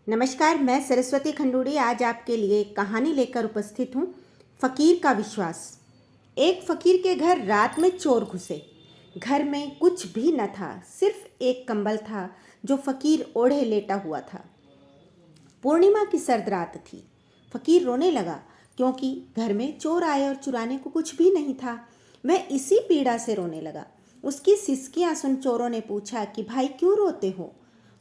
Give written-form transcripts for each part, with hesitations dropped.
नमस्कार, मैं सरस्वती खंडूड़ी आज आपके लिए एक कहानी लेकर उपस्थित हूँ। फ़कीर का विश्वास। एक फ़कीर के घर रात में चोर घुसे। घर में कुछ भी न था, सिर्फ एक कंबल था जो फ़कीर ओढ़े लेटा हुआ था। पूर्णिमा की सर्द रात थी। फ़कीर रोने लगा क्योंकि घर में चोर आए और चुराने को कुछ भी नहीं था। वह इसी पीड़ा से रोने लगा। उसकी सिसकियाँ सुन चोरों ने पूछा कि भाई क्यों रोते हो।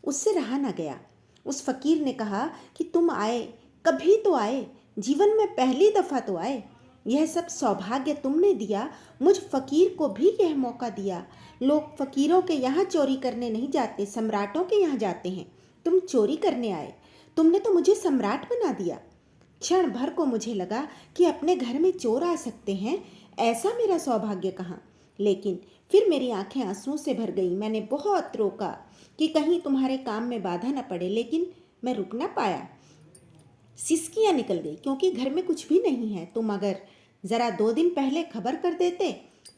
उससे रहा न गया। उस फ़कीर ने कहा कि तुम आए, कभी तो आए, जीवन में पहली दफ़ा तो आए। यह सब सौभाग्य तुमने दिया, मुझ फ़कीर को भी यह मौका दिया। लोग फ़कीरों के यहाँ चोरी करने नहीं जाते, सम्राटों के यहाँ जाते हैं। तुम चोरी करने आए, तुमने तो मुझे सम्राट बना दिया। क्षण भर को मुझे लगा कि अपने घर में चोर आ सकते हैं, ऐसा मेरा सौभाग्य कहाँ। लेकिन फिर मेरी आंखें आंसुओं से भर गईं। मैंने बहुत रोका कि कहीं तुम्हारे काम में बाधा न पड़े, लेकिन मैं रुक न पाया। सिसकियाँ निकल गई क्योंकि घर में कुछ भी नहीं है। तुम अगर ज़रा 2 दिन पहले खबर कर देते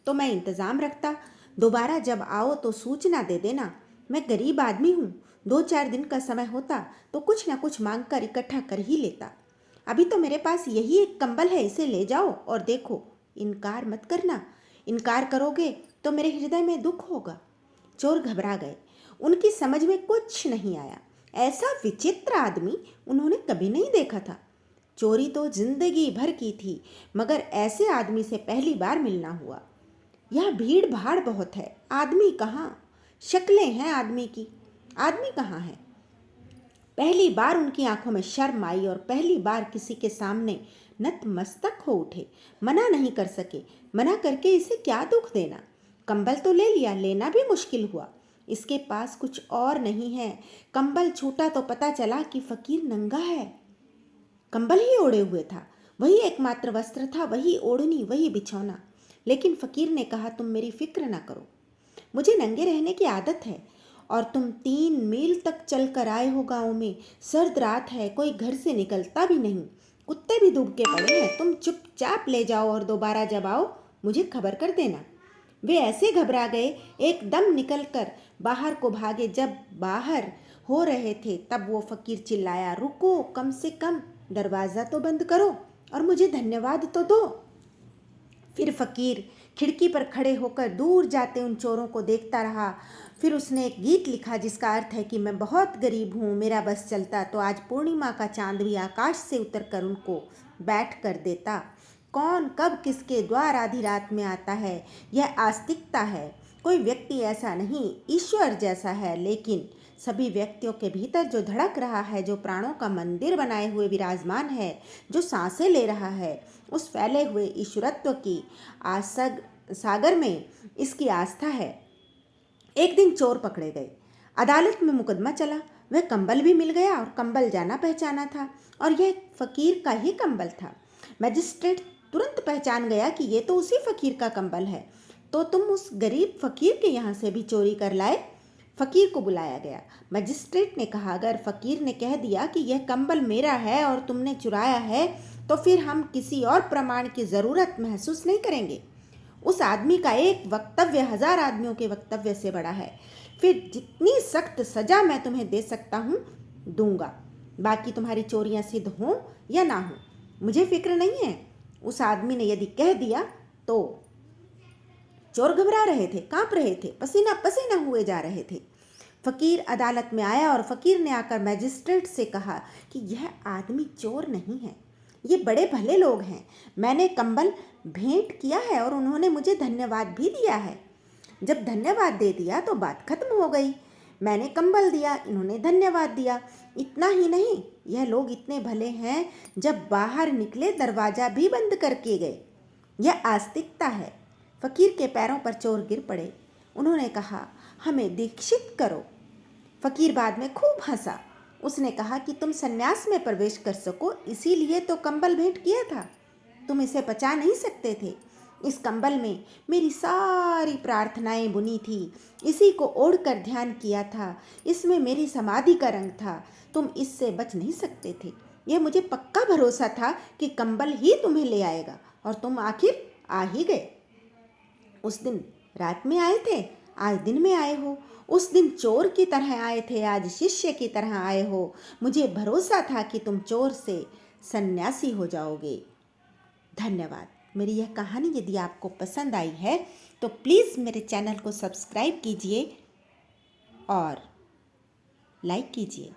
तो मैं इंतज़ाम रखता। दोबारा जब आओ तो सूचना दे देना। मैं गरीब आदमी हूँ, 2-4 दिन का समय होता तो कुछ ना कुछ मांग कर इकट्ठा कर ही लेता। अभी तो मेरे पास यही एक कंबल है, इसे ले जाओ और देखो। इनकार मत करना, इनकार करोगे तो मेरे हृदय में दुख होगा। चोर घबरा गए। उनकी समझ में कुछ नहीं आया। ऐसा विचित्र आदमी उन्होंने कभी नहीं देखा था। चोरी तो जिंदगी भर की थी, मगर ऐसे आदमी से पहली बार मिलना हुआ। यह भीड़ भाड़ बहुत है, आदमी कहाँ। शक्लें हैं आदमी की, आदमी कहाँ है। पहली बार उनकी आंखों में शर्म आई और पहली बार किसी के सामने नतमस्तक हो उठे। मना नहीं कर सके। मना करके इसे क्या दुख देना। कंबल तो ले लिया, लेना भी मुश्किल हुआ। इसके पास कुछ और नहीं है। कंबल छूटा तो पता चला कि फ़कीर नंगा है। कंबल ही ओढ़े हुए था। वही एकमात्र वस्त्र था, वही ओढ़नी, वही बिछौना। लेकिन फ़कीर ने कहा, तुम मेरी फिक्र ना करो, मुझे नंगे रहने की आदत है। और तुम 3 मील तक चल कर आए हो गाँव में। सर्द रात है, कोई घर से निकलता भी नहीं, कुत्ते भी दुबके पड़े हैं। तुम चुपचाप ले जाओ और दोबारा जब आओ मुझे खबर कर देना। वे ऐसे घबरा गए, एकदम निकल कर बाहर को भागे। जब बाहर हो रहे थे तब वो फ़कीर चिल्लाया, रुको, कम से कम दरवाज़ा तो बंद करो और मुझे धन्यवाद तो दो। फिर फ़कीर खिड़की पर खड़े होकर दूर जाते उन चोरों को देखता रहा। फिर उसने एक गीत लिखा जिसका अर्थ है कि मैं बहुत गरीब हूँ, मेरा बस चलता तो आज पूर्णिमा का चांद भी आकाश से उतर कर उनको बैठ कर देता। कौन कब किसके द्वार आधी रात में आता है, यह आस्तिकता है। कोई व्यक्ति ऐसा नहीं, ईश्वर जैसा है। लेकिन सभी व्यक्तियों के भीतर जो धड़क रहा है, जो प्राणों का मंदिर बनाए हुए विराजमान है, जो सांसें ले रहा है, उस फैले हुए ईश्वरत्व की आसग सागर में इसकी आस्था है। एक दिन चोर पकड़े गए, अदालत में मुकदमा चला। वह कंबल भी मिल गया और कंबल जाना पहचाना था, और यह फ़कीर का ही कंबल था। मजिस्ट्रेट तुरंत पहचान गया कि ये तो उसी फ़कीर का कंबल है। तो तुम उस गरीब फ़कीर के यहाँ से भी चोरी कर लाए। फ़कीर को बुलाया गया। मजिस्ट्रेट ने कहा, अगर फ़कीर ने कह दिया कि यह कंबल मेरा है और तुमने चुराया है तो फिर हम किसी और प्रमाण की ज़रूरत महसूस नहीं करेंगे। उस आदमी का एक वक्तव्य 1000 आदमियों के वक्तव्य से बड़ा है। फिर जितनी सख्त सज़ा मैं तुम्हें दे सकता हूँ दूंगा। बाकी तुम्हारी चोरियाँ सिद्ध हों या ना हों मुझे फिक्र नहीं है। उस आदमी ने यदि कह दिया तो। चोर घबरा रहे थे, कांप रहे थे, पसीना पसीना हुए जा रहे थे। फ़कीर अदालत में आया और फ़कीर ने आकर मैजिस्ट्रेट से कहा कि यह आदमी चोर नहीं है, ये बड़े भले लोग हैं। मैंने कंबल भेंट किया है और उन्होंने मुझे धन्यवाद भी दिया है। जब धन्यवाद दे दिया तो बात खत्म हो गई। मैंने कंबल दिया, इन्होंने धन्यवाद दिया। इतना ही नहीं, यह लोग इतने भले हैं, जब बाहर निकले दरवाज़ा भी बंद करके गए। यह आस्तिकता है। फ़कीर के पैरों पर चोर गिर पड़े। उन्होंने कहा, हमें दीक्षित करो। फ़कीर बाद में खूब हंसा। उसने कहा कि तुम सन्यास में प्रवेश कर सको, इसीलिए तो कंबल भेंट किया था। तुम इसे पचा नहीं सकते थे। इस कंबल में मेरी सारी प्रार्थनाएं बुनी थी, इसी को ओढ़कर ध्यान किया था, इसमें मेरी समाधि का रंग था। तुम इससे बच नहीं सकते थे। यह मुझे पक्का भरोसा था कि कंबल ही तुम्हें ले आएगा, और तुम आखिर आ ही गए। उस दिन रात में आए थे, आज दिन में आए हो, उस दिन चोर की तरह आए थे, आज शिष्य की तरह आए हो। मुझे भरोसा था कि तुम चोर से सन्यासी हो जाओगे। धन्यवाद। मेरी यह कहानी यदि आपको पसंद आई है तो प्लीज़ मेरे चैनल को सब्सक्राइब कीजिए और लाइक कीजिए।